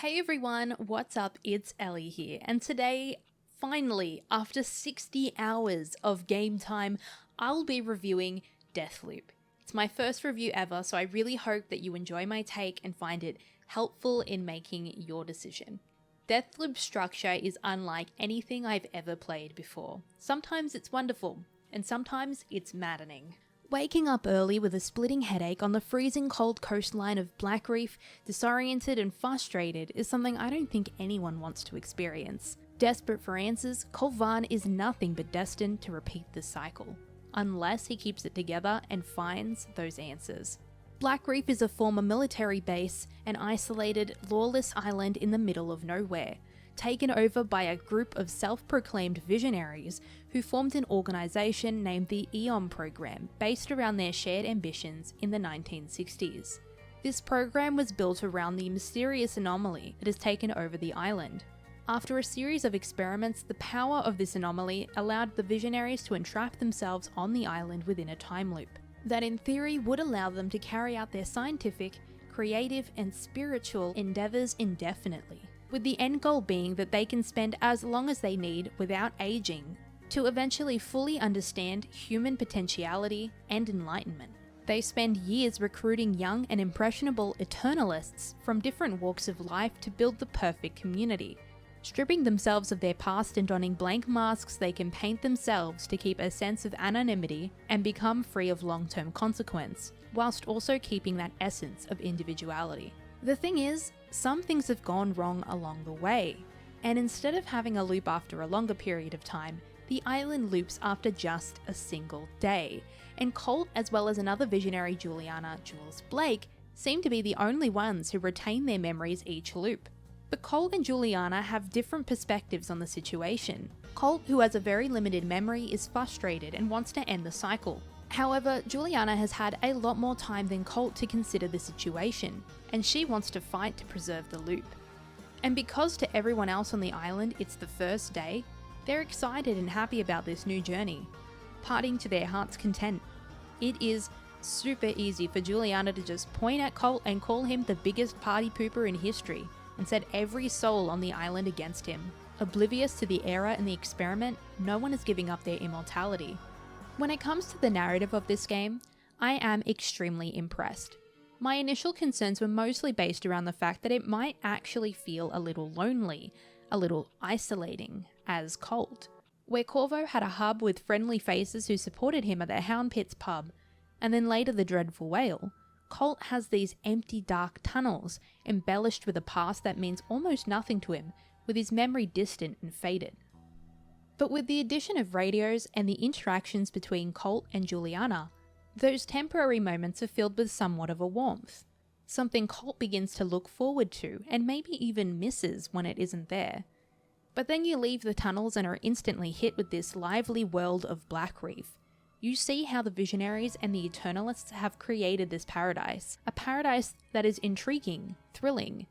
Hey everyone, what's up? It's Ellie here, and today, finally, after 60 hours of game time, I'll be reviewing Deathloop. It's my first review ever, so I really hope that you enjoy my take and find it helpful in making your decision. Deathloop's structure is unlike anything I've ever played before. Sometimes it's wonderful, and sometimes it's maddening. Waking up early with a splitting headache on the freezing cold coastline of Black Reef, disoriented and frustrated, is something I don't think anyone wants to experience. Desperate for answers, Colt is nothing but destined to repeat this cycle, unless he keeps it together and finds those answers. Black Reef is a former military base, an isolated, lawless island in the middle of nowhere, taken over by a group of self-proclaimed visionaries who formed an organisation named the EOM program based around their shared ambitions in the 1960s. This program was built around the mysterious anomaly that has taken over the island. After a series of experiments, the power of this anomaly allowed the visionaries to entrap themselves on the island within a time loop that in theory would allow them to carry out their scientific, creative and spiritual endeavours indefinitely, with the end goal being that they can spend as long as they need without aging to eventually fully understand human potentiality and enlightenment. They spend years recruiting young and impressionable Eternalists from different walks of life to build the perfect community. Stripping themselves of their past and donning blank masks they can paint themselves to keep a sense of anonymity and become free of long-term consequence, whilst also keeping that essence of individuality. The thing is, some things have gone wrong along the way, and instead of having a loop after a longer period of time, the island loops after just a single day, and Colt, as well as another visionary Julianna, Jules Blake, seem to be the only ones who retain their memories each loop. But Colt and Julianna have different perspectives on the situation. Colt, who has a very limited memory, is frustrated and wants to end the cycle. However, Julianna has had a lot more time than Colt to consider the situation, and she wants to fight to preserve the loop. And because to everyone else on the island it's the first day, they're excited and happy about this new journey, partying to their heart's content. It is super easy for Julianna to just point at Colt and call him the biggest party pooper in history, and set every soul on the island against him. Oblivious to the era and the experiment, no one is giving up their immortality. When it comes to the narrative of this game, I am extremely impressed. My initial concerns were mostly based around the fact that it might actually feel a little lonely, a little isolating, as Colt. Where Corvo had a hub with friendly faces who supported him at the Hound Pits pub, and then later the Dreadful Whale, Colt has these empty dark tunnels, embellished with a past that means almost nothing to him, with his memory distant and faded. But with the addition of radios and the interactions between Colt and Julianna, those temporary moments are filled with somewhat of a warmth. Something Colt begins to look forward to, and maybe even misses when it isn't there. But then you leave the tunnels and are instantly hit with this lively world of Black Reef. You see how the Visionaries and the Eternalists have created this paradise, a paradise that is intriguing, thrilling,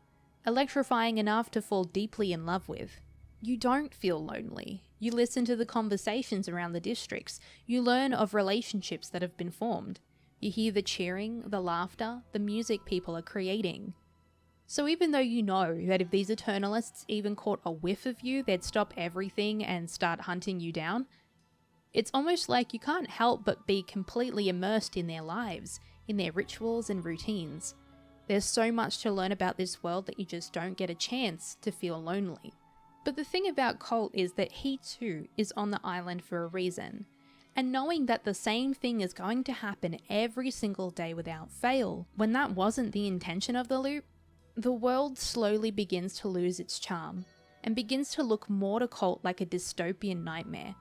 electrifying enough to fall deeply in love with. You don't feel lonely. You listen to the conversations around the districts. You learn of relationships that have been formed. You hear the cheering, the laughter, the music people are creating. So even though you know that if these Eternalists even caught a whiff of you, they'd stop everything and start hunting you down, it's almost like you can't help but be completely immersed in their lives, in their rituals and routines. There's so much to learn about this world that you just don't get a chance to feel lonely. But the thing about Colt is that he too is on the island for a reason, and knowing that the same thing is going to happen every single day without fail, when that wasn't the intention of the loop, the world slowly begins to lose its charm, and begins to look more to Colt like a dystopian nightmare.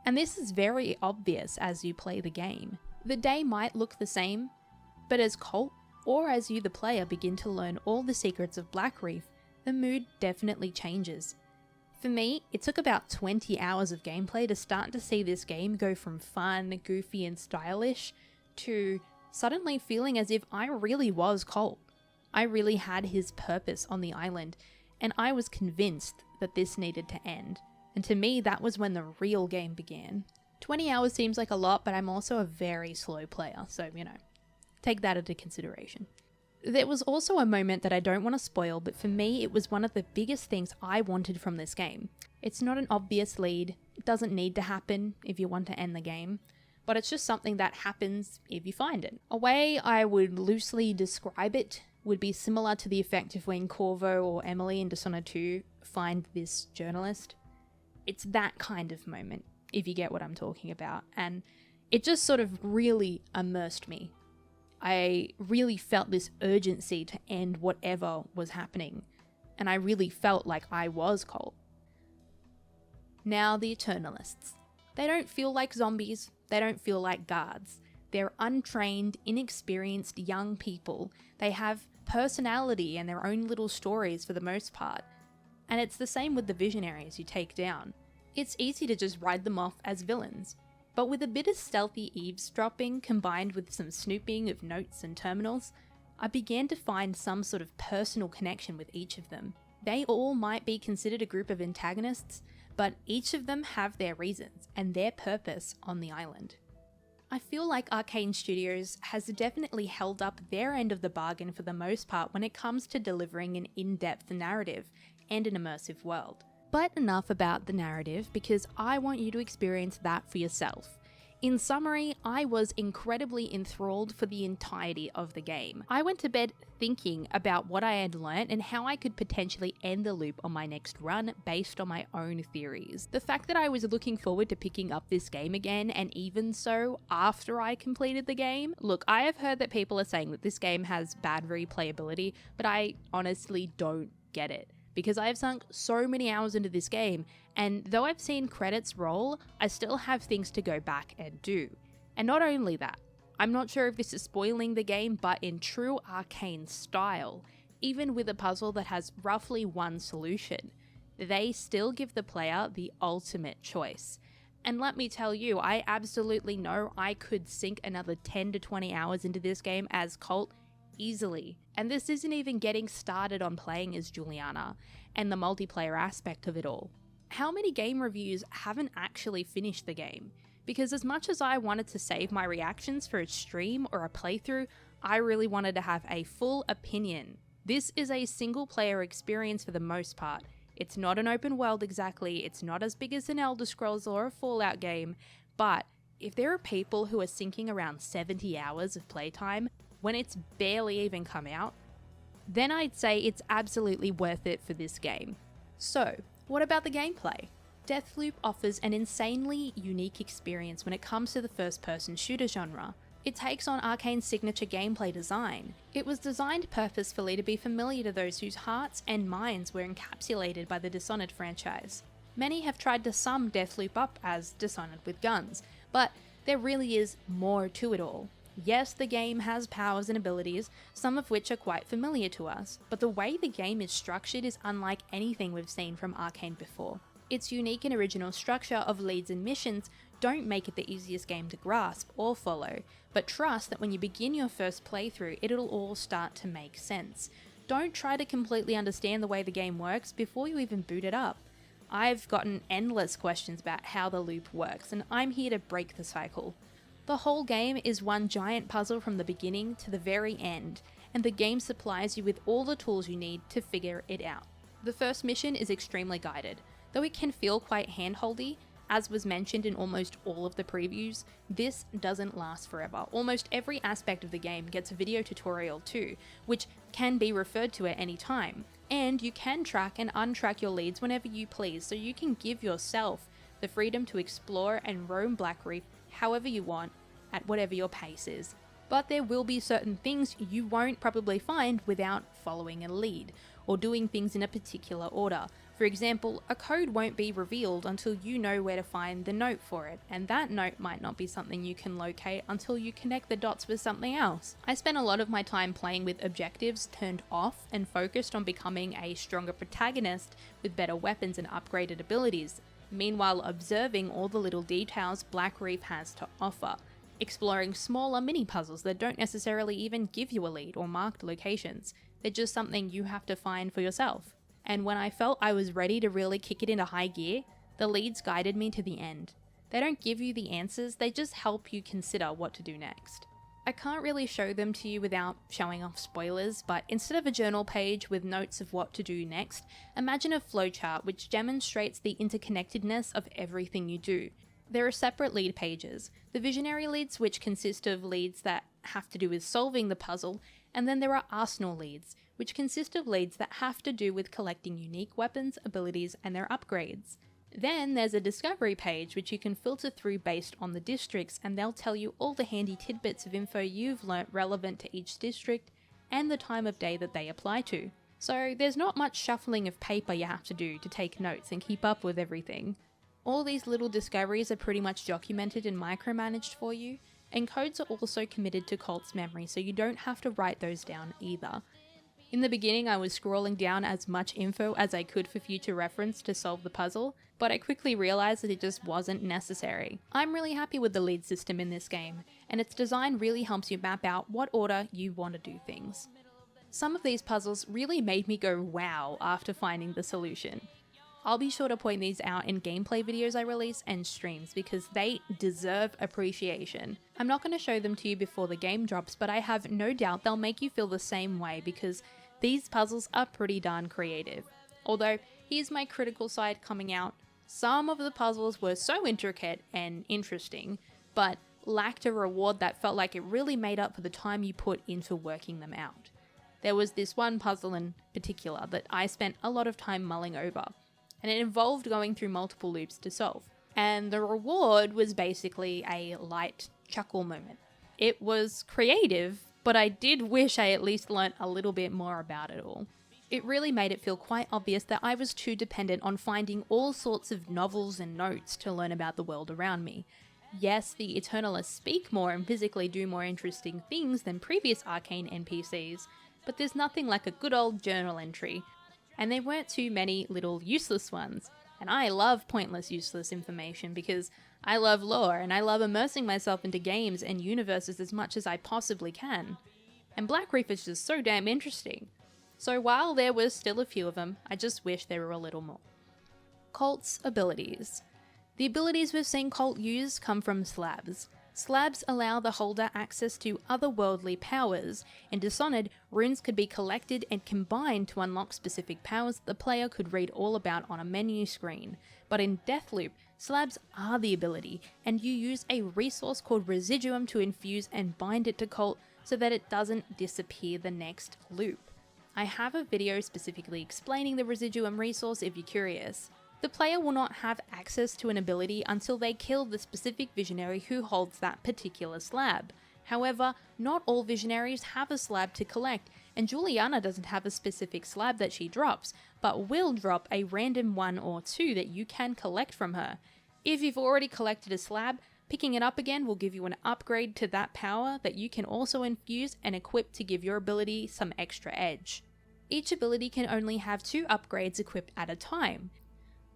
And this is very obvious as you play the game. The day might look the same, but as Colt, or as you the player begin to learn all the secrets of Black Reef, the mood definitely changes. For me, it took about 20 hours of gameplay to start to see this game go from fun, goofy and stylish, to suddenly feeling as if I really was Colt. I really had his purpose on the island, and I was convinced that this needed to end. And to me, that was when the real game began. 20 hours seems like a lot, but I'm also a very slow player, so, take that into consideration. There was also a moment that I don't want to spoil, but for me it was one of the biggest things I wanted from this game. It's not an obvious lead, it doesn't need to happen if you want to end the game, but it's just something that happens if you find it. A way I would loosely describe it would be similar to the effect of when Corvo or Emily in Dishonored 2 find this journalist. It's that kind of moment, if you get what I'm talking about, and it just sort of really immersed me. I really felt this urgency to end whatever was happening, and I really felt like I was Colt. Now the Eternalists. They don't feel like zombies, they don't feel like guards. They're untrained, inexperienced young people. They have personality and their own little stories for the most part. And it's the same with the visionaries you take down. It's easy to just write them off as villains. But with a bit of stealthy eavesdropping combined with some snooping of notes and terminals, I began to find some sort of personal connection with each of them. They all might be considered a group of antagonists, but each of them have their reasons and their purpose on the island. I feel like Arkane Studios has definitely held up their end of the bargain for the most part when it comes to delivering an in-depth narrative and an immersive world. But enough about the narrative, because I want you to experience that for yourself. In summary, I was incredibly enthralled for the entirety of the game. I went to bed thinking about what I had learnt and how I could potentially end the loop on my next run based on my own theories. The fact that I was looking forward to picking up this game again, and even so after I completed the game. Look, I have heard that people are saying that this game has bad replayability, but I honestly don't get it, because I have sunk so many hours into this game, and though I've seen credits roll, I still have things to go back and do. And not only that, I'm not sure if this is spoiling the game, but in true Arkane style, even with a puzzle that has roughly one solution, they still give the player the ultimate choice. And let me tell you, I absolutely know I could sink another 10 to 20 hours into this game as Colt easily. And this isn't even getting started on playing as Julianna and the multiplayer aspect of it all. How many game reviews haven't actually finished the game? Because as much as I wanted to save my reactions for a stream or a playthrough, I really wanted to have a full opinion. This is a single player experience for the most part. It's not an open world exactly, it's not as big as an Elder Scrolls or a Fallout game, but if there are people who are sinking around 70 hours of playtime when it's barely even come out, then I'd say it's absolutely worth it for this game. So, what about the gameplay? Deathloop offers an insanely unique experience when it comes to the first-person shooter genre. It takes on Arkane's signature gameplay design. It was designed purposefully to be familiar to those whose hearts and minds were encapsulated by the Dishonored franchise. Many have tried to sum Deathloop up as Dishonored with guns, but there really is more to it all. Yes, the game has powers and abilities, some of which are quite familiar to us, but the way the game is structured is unlike anything we've seen from Arkane before. Its unique and original structure of leads and missions don't make it the easiest game to grasp or follow, but trust that when you begin your first playthrough, it'll all start to make sense. Don't try to completely understand the way the game works before you even boot it up. I've gotten endless questions about how the loop works, and I'm here to break the cycle. The whole game is one giant puzzle from the beginning to the very end, and the game supplies you with all the tools you need to figure it out. The first mission is extremely guided. Though it can feel quite handholdy, as was mentioned in almost all of the previews, this doesn't last forever. Almost every aspect of the game gets a video tutorial too, which can be referred to at any time. And you can track and untrack your leads whenever you please, so you can give yourself the freedom to explore and roam Black Reef however you want, at whatever your pace is. But there will be certain things you won't probably find without following a lead, or doing things in a particular order. For example, a code won't be revealed until you know where to find the note for it, and that note might not be something you can locate until you connect the dots with something else. I spent a lot of my time playing with objectives turned off and focused on becoming a stronger protagonist with better weapons and upgraded abilities, meanwhile observing all the little details Black Reef has to offer, exploring smaller mini-puzzles that don't necessarily even give you a lead or marked locations. They're just something you have to find for yourself. And when I felt I was ready to really kick it into high gear, the leads guided me to the end. They don't give you the answers, they just help you consider what to do next. I can't really show them to you without showing off spoilers, but instead of a journal page with notes of what to do next, imagine a flowchart which demonstrates the interconnectedness of everything you do. There are separate lead pages, the visionary leads, which consist of leads that have to do with solving the puzzle, and then there are arsenal leads, which consist of leads that have to do with collecting unique weapons, abilities, and their upgrades. Then there's a discovery page which you can filter through based on the districts, and they'll tell you all the handy tidbits of info you've learnt relevant to each district and the time of day that they apply to. So there's not much shuffling of paper you have to do to take notes and keep up with everything. All these little discoveries are pretty much documented and micromanaged for you, and codes are also committed to Colt's memory, so you don't have to write those down either. In the beginning, I was scrolling down as much info as I could for future reference to solve the puzzle, but I quickly realised that it just wasn't necessary. I'm really happy with the lead system in this game, and its design really helps you map out what order you want to do things. Some of these puzzles really made me go wow after finding the solution. I'll be sure to point these out in gameplay videos I release and streams because they deserve appreciation. I'm not going to show them to you before the game drops, but I have no doubt they'll make you feel the same way because these puzzles are pretty darn creative. Although, here's my critical side coming out. Some of the puzzles were so intricate and interesting, but lacked a reward that felt like it really made up for the time you put into working them out. There was this one puzzle in particular that I spent a lot of time mulling over, and it involved going through multiple loops to solve. And the reward was basically a light chuckle moment. It was creative, but I did wish I at least learnt a little bit more about it all. It really made it feel quite obvious that I was too dependent on finding all sorts of novels and notes to learn about the world around me. Yes, the Eternalists speak more and physically do more interesting things than previous Arkane NPCs, but there's nothing like a good old journal entry. And there weren't too many little useless ones. And I love pointless, useless information because I love lore and I love immersing myself into games and universes as much as I possibly can. And Black Reef is just so damn interesting. So while there was still a few of them, I just wish there were a little more. Colt's abilities. The abilities we've seen Colt use come from slabs. Slabs allow the holder access to otherworldly powers. In Dishonored, runes could be collected and combined to unlock specific powers that the player could read all about on a menu screen. But in Deathloop, slabs are the ability, and you use a resource called Residuum to infuse and bind it to Colt so that it doesn't disappear the next loop. I have a video specifically explaining the Residuum resource if you're curious. The player will not have access to an ability until they kill the specific visionary who holds that particular slab. However, not all visionaries have a slab to collect, and Julianna doesn't have a specific slab that she drops, but will drop a random 1 or 2 that you can collect from her. If you've already collected a slab, picking it up again will give you an upgrade to that power that you can also infuse and equip to give your ability some extra edge. Each ability can only have 2 upgrades equipped at a time,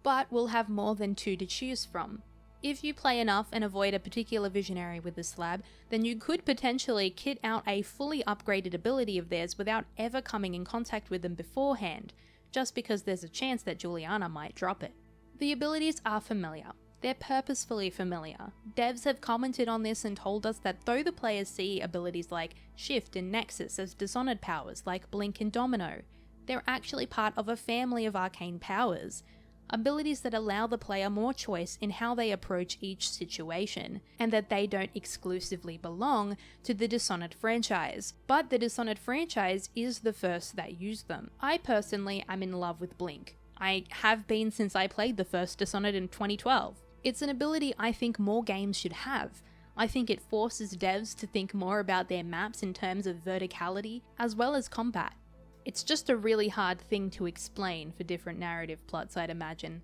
but will have more than 2 to choose from. If you play enough and avoid a particular visionary with the slab, then you could potentially kit out a fully upgraded ability of theirs without ever coming in contact with them beforehand, just because there's a chance that Julianna might drop it. The abilities are familiar. They're purposefully familiar. Devs have commented on this and told us that though the players see abilities like Shift and Nexus as Dishonored powers like Blink and Domino, they're actually part of a family of arcane powers. Abilities that allow the player more choice in how they approach each situation, and that they don't exclusively belong to the Dishonored franchise, but the Dishonored franchise is the first that used them. I personally am in love with Blink. I have been since I played the first Dishonored in 2012. It's an ability I think more games should have. I think it forces devs to think more about their maps in terms of verticality, as well as combat. It's just a really hard thing to explain for different narrative plots, I'd imagine.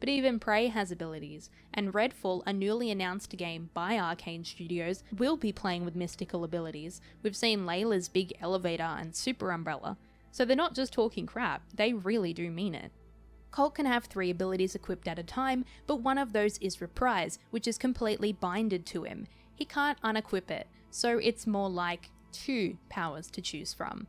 But even Prey has abilities, and Redfall, a newly announced game by Arkane Studios, will be playing with mystical abilities. We've seen Layla's big elevator and super umbrella, so they're not just talking crap, they really do mean it. Colt can have 3 abilities equipped at a time, but one of those is Reprise, which is completely binded to him. He can't unequip it, so it's more like 2 powers to choose from.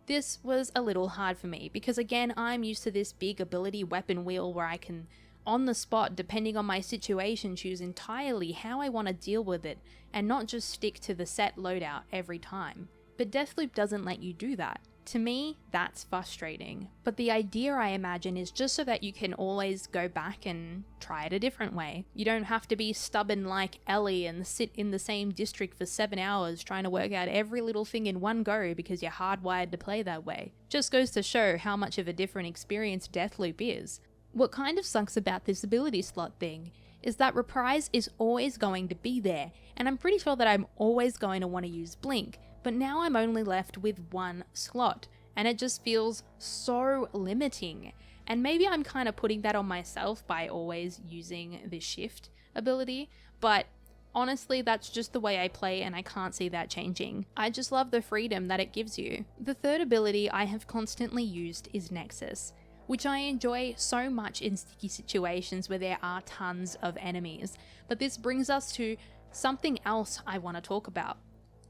This was a little hard for me because again I'm used to this big ability weapon wheel where I can on the spot, depending on my situation, choose entirely how I want to deal with it, and not just stick to the set loadout every time. But Deathloop doesn't let you do that. To me, that's frustrating, but the idea, I imagine, is just so that you can always go back and try it a different way. You don't have to be stubborn like Ellie and sit in the same district for 7 hours trying to work out every little thing in one go because you're hardwired to play that way. Just goes to show how much of a different experience Deathloop is. What kind of sucks about this ability slot thing is that Reprise is always going to be there, and I'm pretty sure that I'm always going to want to use Blink, but now I'm only left with one slot, and it just feels so limiting. And maybe I'm kind of putting that on myself by always using the shift ability, but honestly, that's just the way I play and I can't see that changing. I just love the freedom that it gives you. The third ability I have constantly used is Nexus, which I enjoy so much in sticky situations where there are tons of enemies. But this brings us to something else I want to talk about.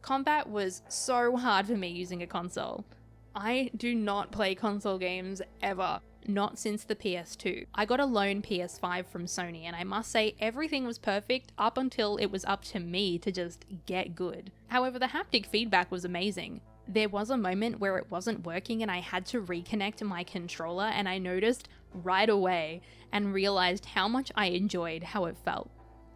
Combat was so hard for me using a console. I do not play console games ever, not since the PS2. I got a loan PS5 from Sony, and I must say everything was perfect up until it was up to me to just get good. However, the haptic feedback was amazing. There was a moment where it wasn't working and I had to reconnect my controller, and I noticed right away and realized how much I enjoyed how it felt.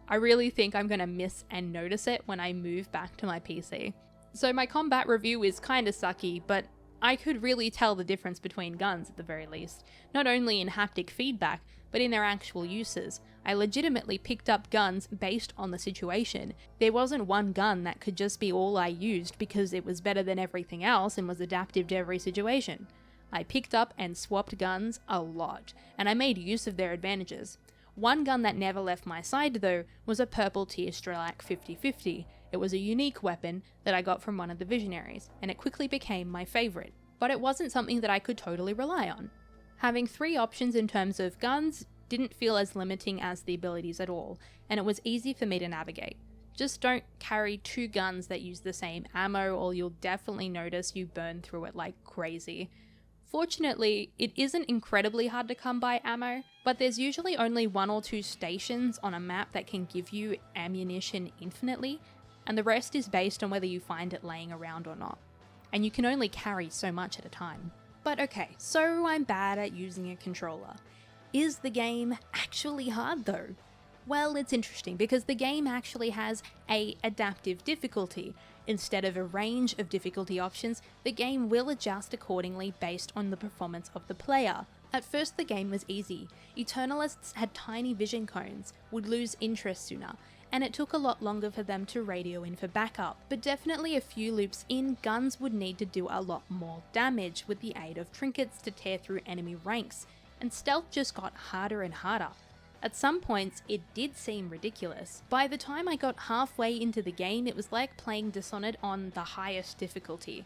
I really think I'm gonna miss and notice it when I move back to my PC. So my combat review is kinda sucky, but I could really tell the difference between guns at the very least, not only in haptic feedback, but in their actual uses. I legitimately picked up guns based on the situation. There wasn't one gun that could just be all I used because it was better than everything else and was adaptive to every situation. I picked up and swapped guns a lot, and I made use of their advantages. One gun that never left my side though was a purple tier Strelak 50/50. It was a unique weapon that I got from one of the Visionaries, and it quickly became my favourite. But it wasn't something that I could totally rely on. Having 3 options in terms of guns didn't feel as limiting as the abilities at all, and it was easy for me to navigate. Just don't carry 2 guns that use the same ammo, or you'll definitely notice you burn through it like crazy. Fortunately, it isn't incredibly hard to come by ammo, but there's usually only 1 or 2 stations on a map that can give you ammunition infinitely, and the rest is based on whether you find it laying around or not. And you can only carry so much at a time. But okay, so I'm bad at using a controller. Is the game actually hard though? Well, it's interesting because the game actually has a adaptive difficulty. Instead of a range of difficulty options, the game will adjust accordingly based on the performance of the player. At first the game was easy. Eternalists had tiny vision cones, would lose interest sooner, and it took a lot longer for them to radio in for backup. But definitely a few loops in, guns would need to do a lot more damage with the aid of trinkets to tear through enemy ranks, and stealth just got harder and harder. At some points, it did seem ridiculous. By the time I got halfway into the game, it was like playing Dishonored on the highest difficulty.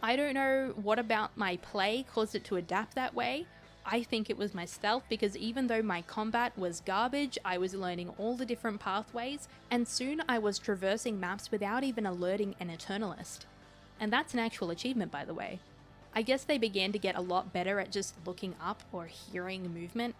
I don't know what about my play caused it to adapt that way. I think it was my stealth, because even though my combat was garbage, I was learning all the different pathways, and soon I was traversing maps without even alerting an Eternalist. And that's an actual achievement, by the way. I guess they began to get a lot better at just looking up or hearing movement.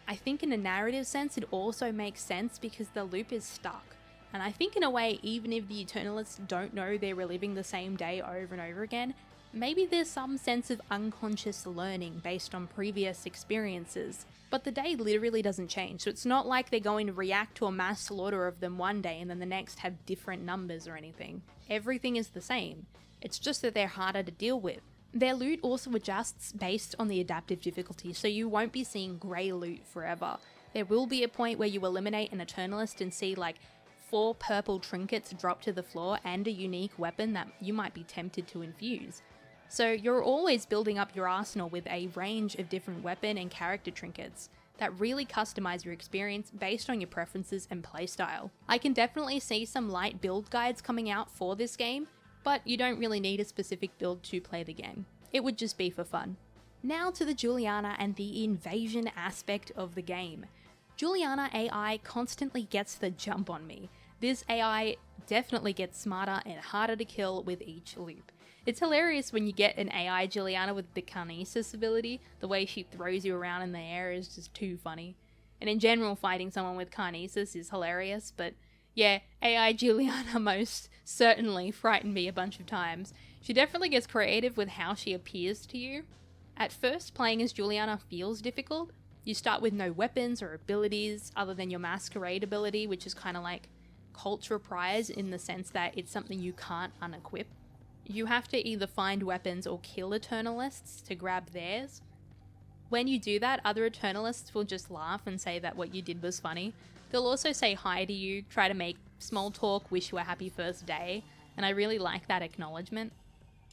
I think in a narrative sense it also makes sense because the loop is stuck. And I think in a way, even if the Eternalists don't know they're reliving the same day over and over again, maybe there's some sense of unconscious learning based on previous experiences. But the day literally doesn't change, so it's not like they're going to react to a mass slaughter of them one day and then the next have different numbers or anything. Everything is the same. It's just that they're harder to deal with. Their loot also adjusts based on the adaptive difficulty, so you won't be seeing grey loot forever. There will be a point where you eliminate an Eternalist and see like 4 purple trinkets drop to the floor and a unique weapon that you might be tempted to infuse. So you're always building up your arsenal with a range of different weapon and character trinkets that really customize your experience based on your preferences and playstyle. I can definitely see some light build guides coming out for this game, but you don't really need a specific build to play the game. It would just be for fun. Now to the Julianna and the invasion aspect of the game. Julianna AI constantly gets the jump on me. This AI definitely gets smarter and harder to kill with each loop. It's hilarious when you get an AI Julianna with the kinesis ability. The way she throws you around in the air is just too funny. and in general fighting someone with kinesis is hilarious, but yeah, AI Julianna most certainly frightened me a bunch of times. She definitely gets creative with how she appears to you. At first, playing as Julianna feels difficult. You start with no weapons or abilities other than your masquerade ability, which is kind of like Colt's reprise in the sense that it's something you can't unequip. You have to either find weapons or kill Eternalists to grab theirs. When you do that, other Eternalists will just laugh and say that what you did was funny. They'll also say hi to you, try to make small talk, wish you a happy first day, and I really like that acknowledgement.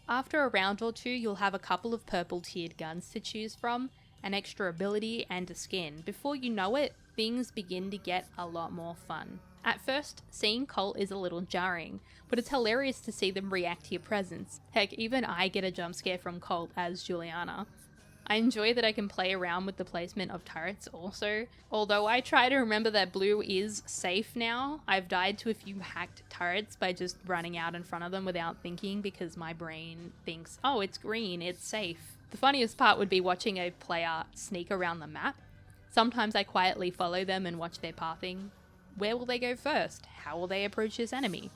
After a round or two, you'll have a couple of purple tiered guns to choose from, an extra ability, and a skin. Before you know it, things begin to get a lot more fun. At first, seeing Colt is a little jarring, but it's hilarious to see them react to your presence. Heck, even I get a jump scare from Colt as Julianna. I enjoy that I can play around with the placement of turrets also, although I try to remember that blue is safe now. I've died to a few hacked turrets by just running out in front of them without thinking because my brain thinks, oh, it's green, it's safe. The funniest part would be watching a player sneak around the map. Sometimes I quietly follow them and watch their pathing. Where will they go first? How will they approach this enemy?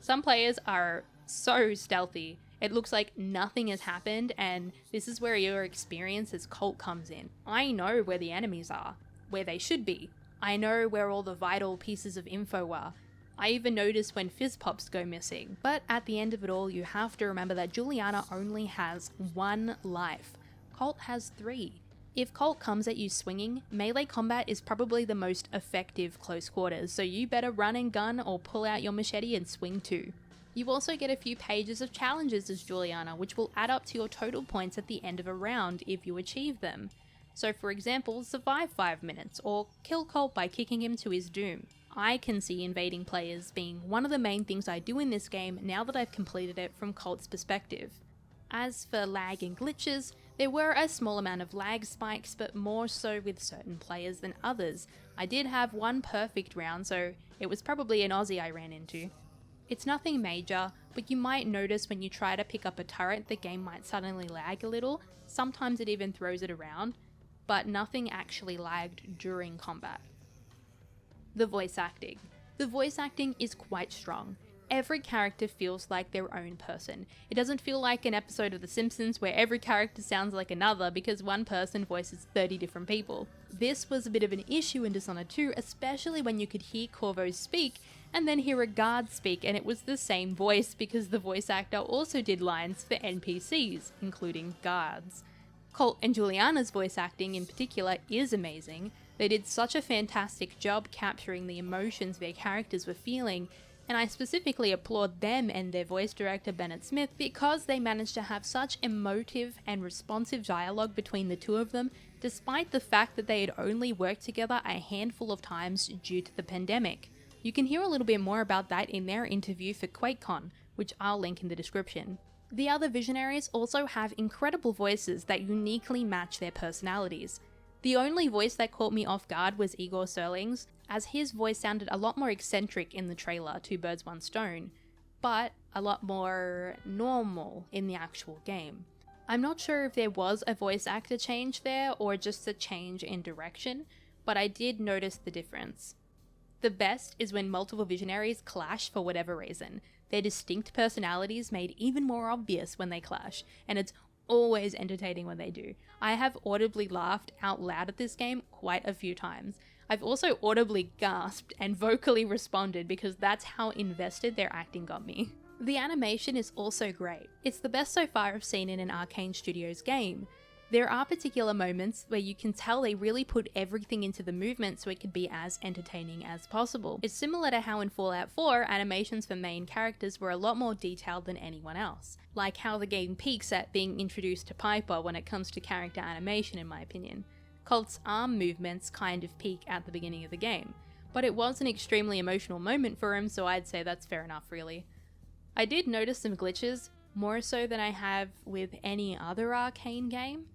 Some players are so stealthy. It looks like nothing has happened, and this is where your experience as Colt comes in. I know where the enemies are, where they should be. I know where all the vital pieces of info are. I even notice when fizz pops go missing. But at the end of it all, you have to remember that Julianna only has 1 life. Colt has 3. If Colt comes at you swinging, melee combat is probably the most effective close quarters, so you better run and gun or pull out your machete and swing too. You also get a few pages of challenges as Julianna, which will add up to your total points at the end of a round if you achieve them. So for example, survive 5 minutes, or kill Colt by kicking him to his doom. I can see invading players being one of the main things I do in this game now that I've completed it from Colt's perspective. As for lag and glitches, there were a small amount of lag spikes, but more so with certain players than others. I did have one perfect round, so it was probably an Aussie I ran into. It's nothing major, but you might notice when you try to pick up a turret, the game might suddenly lag a little. Sometimes it even throws it around, but nothing actually lagged during combat. The voice acting. The voice acting is quite strong. Every character feels like their own person. It doesn't feel like an episode of The Simpsons where every character sounds like another because one person voices 30 different people. This was a bit of an issue in Dishonored 2, especially when you could hear Corvo speak and then hear a guard speak, and it was the same voice because the voice actor also did lines for NPCs, including guards. Colt and Julianna's voice acting in particular is amazing. They did such a fantastic job capturing the emotions their characters were feeling, and I specifically applaud them and their voice director Bennett Smith because they managed to have such emotive and responsive dialogue between the two of them, despite the fact that they had only worked together a handful of times due to the pandemic. You can hear a little bit more about that in their interview for QuakeCon, which I'll link in the description. The other visionaries also have incredible voices that uniquely match their personalities. The only voice that caught me off guard was Igor Serling's, as his voice sounded a lot more eccentric in the trailer, Two Birds, One Stone, but a lot more normal in the actual game. I'm not sure if there was a voice actor change there or just a change in direction, but I did notice the difference. The best is when multiple visionaries clash for whatever reason. Their distinct personalities made even more obvious when they clash, and it's always entertaining when they do. I have audibly laughed out loud at this game quite a few times. I've also audibly gasped and vocally responded because that's how invested their acting got me. The animation is also great. It's the best so far I've seen in an Arkane Studios game. There are particular moments where you can tell they really put everything into the movement so it could be as entertaining as possible. It's similar to how in Fallout 4, animations for main characters were a lot more detailed than anyone else, like how the game peaks at being introduced to Piper when it comes to character animation in my opinion. Colt's arm movements kind of peak at the beginning of the game, but it was an extremely emotional moment for him, so I'd say that's fair enough really. I did notice some glitches, more so than I have with any other Arkane game,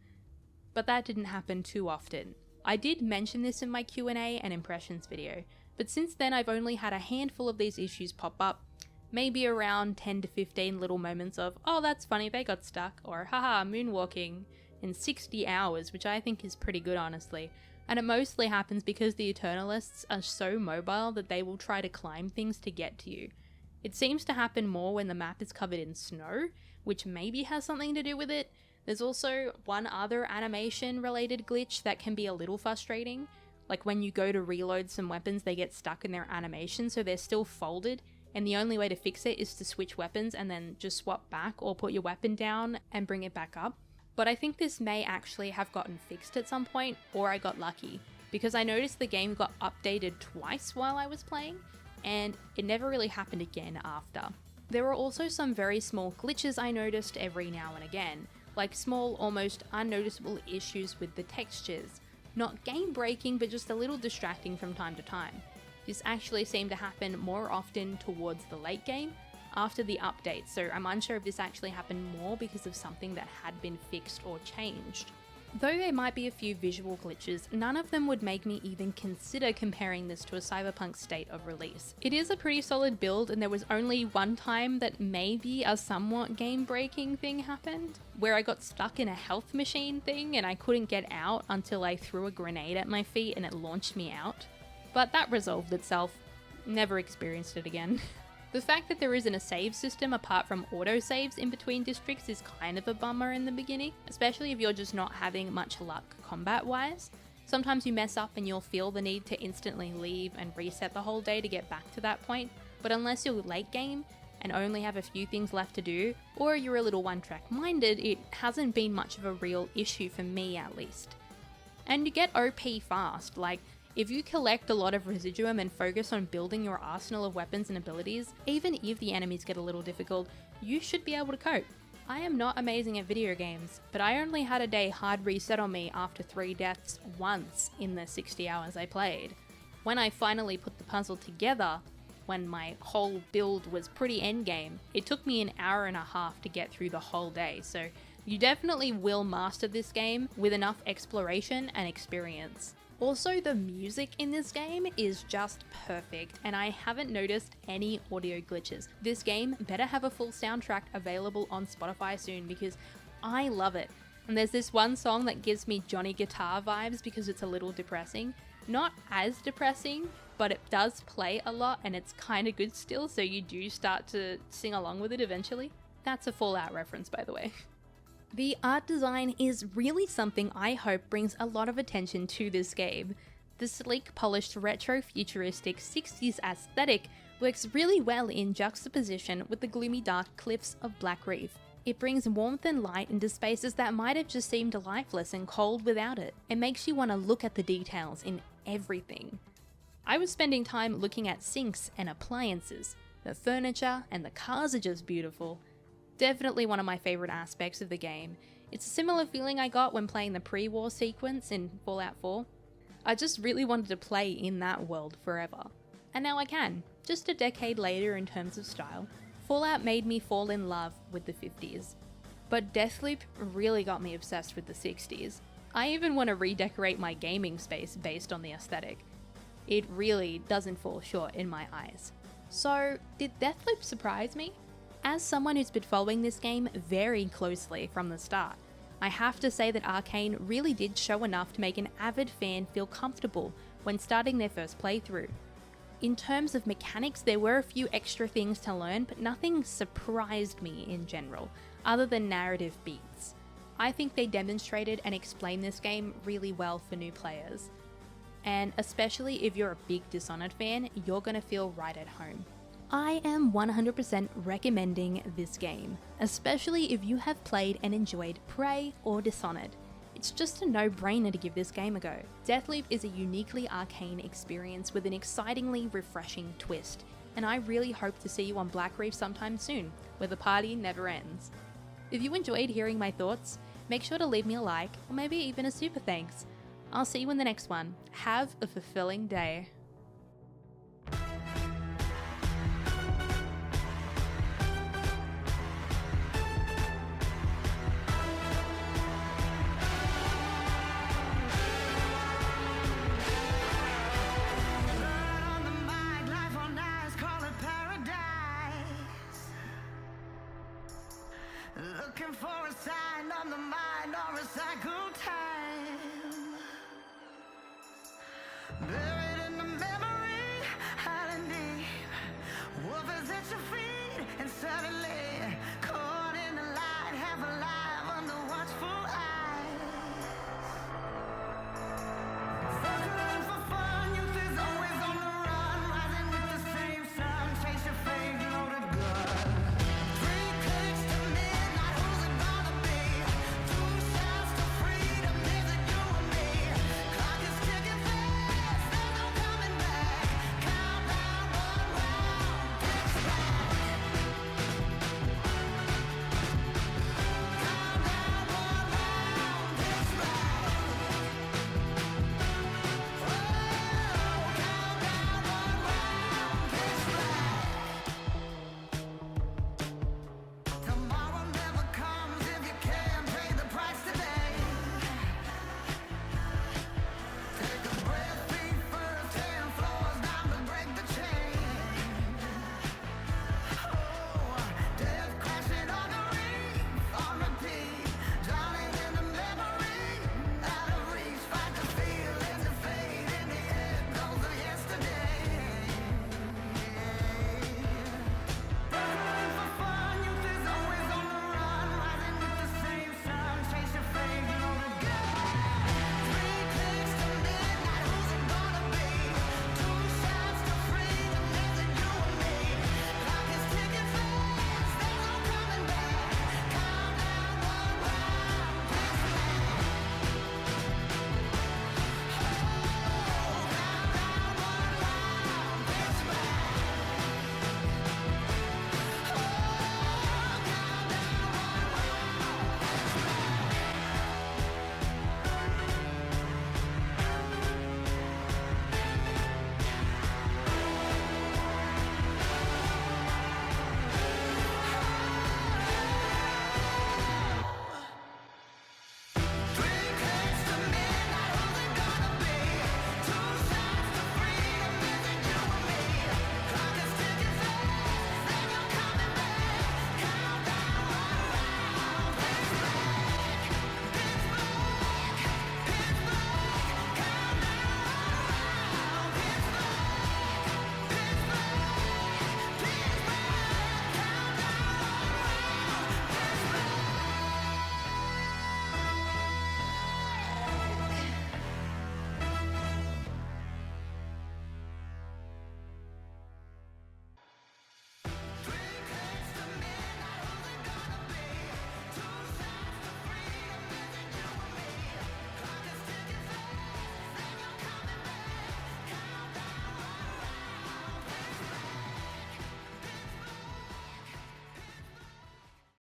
but that didn't happen too often. I did mention this in my Q&A and impressions video, but since then I've only had a handful of these issues pop up, maybe around 10 to 15 little moments of, oh that's funny they got stuck, or haha moonwalking, in 60 hours, which I think is pretty good, honestly. And it mostly happens because the Eternalists are so mobile that they will try to climb things to get to you. It seems to happen more when the map is covered in snow, which maybe has something to do with it. There's also one other animation related glitch that can be a little frustrating. Like when you go to reload some weapons, they get stuck in their animation, so they're still folded, and the only way to fix it is to switch weapons and then just swap back or put your weapon down and bring it back up. But I think this may actually have gotten fixed at some point, or I got lucky, because I noticed the game got updated twice while I was playing, and it never really happened again after. There were also some very small glitches I noticed every now and again, like small, almost unnoticeable issues with the textures. Not game breaking, but just a little distracting from time to time. This actually seemed to happen more often towards the late game, after the update, so I'm unsure if this actually happened more because of something that had been fixed or changed. Though there might be a few visual glitches, none of them would make me even consider comparing this to a Cyberpunk state of release. It is a pretty solid build, and there was only one time that maybe a somewhat game-breaking thing happened, where I got stuck in a health machine thing and I couldn't get out until I threw a grenade at my feet and it launched me out. But that resolved itself. Never experienced it again. The fact that there isn't a save system apart from autosaves in between districts is kind of a bummer in the beginning, especially if you're just not having much luck combat-wise. Sometimes you mess up and you'll feel the need to instantly leave and reset the whole day to get back to that point, but unless you're late game and only have a few things left to do, or you're a little one-track minded, it hasn't been much of a real issue for me at least. And you get OP fast, like, if you collect a lot of residuum and focus on building your arsenal of weapons and abilities, even if the enemies get a little difficult, you should be able to cope. I am not amazing at video games, but I only had a day hard reset on me after 3 deaths once in the 60 hours I played. When I finally put the puzzle together, when my whole build was pretty endgame, it took me an hour and a half to get through the whole day, so you definitely will master this game with enough exploration and experience. Also, the music in this game is just perfect, and I haven't noticed any audio glitches. This game better have a full soundtrack available on Spotify soon because I love it. And there's this one song that gives me Johnny Guitar vibes because it's a little depressing. Not as depressing, but it does play a lot and it's kind of good still, so you do start to sing along with it eventually. That's a Fallout reference, by the way. The art design is really something I hope brings a lot of attention to this game. The sleek, polished, retro-futuristic 60s aesthetic works really well in juxtaposition with the gloomy dark cliffs of Black Reef. It brings warmth and light into spaces that might have just seemed lifeless and cold without it. It makes you want to look at the details in everything. I was spending time looking at sinks and appliances. The furniture and the cars are just beautiful. Definitely one of my favourite aspects of the game. It's a similar feeling I got when playing the pre-war sequence in Fallout 4. I just really wanted to play in that world forever. And now I can, just a decade later in terms of style. Fallout made me fall in love with the 50s. But Deathloop really got me obsessed with the 60s. I even want to redecorate my gaming space based on the aesthetic. It really doesn't fall short in my eyes. So, did Deathloop surprise me? As someone who's been following this game very closely from the start, I have to say that Arkane really did show enough to make an avid fan feel comfortable when starting their first playthrough. In terms of mechanics, there were a few extra things to learn, but nothing surprised me in general, other than narrative beats. I think they demonstrated and explained this game really well for new players. And especially if you're a big Dishonored fan, you're gonna feel right at home. I am 100% recommending this game, especially if you have played and enjoyed Prey or Dishonored. It's just a no-brainer to give this game a go. Deathloop is a uniquely Arkane experience with an excitingly refreshing twist, and I really hope to see you on Black Reef sometime soon, where the party never ends. If you enjoyed hearing my thoughts, make sure to leave me a like, or maybe even a super thanks. I'll see you in the next one. Have a fulfilling day. Looking for a sign on the mind. or recycle time.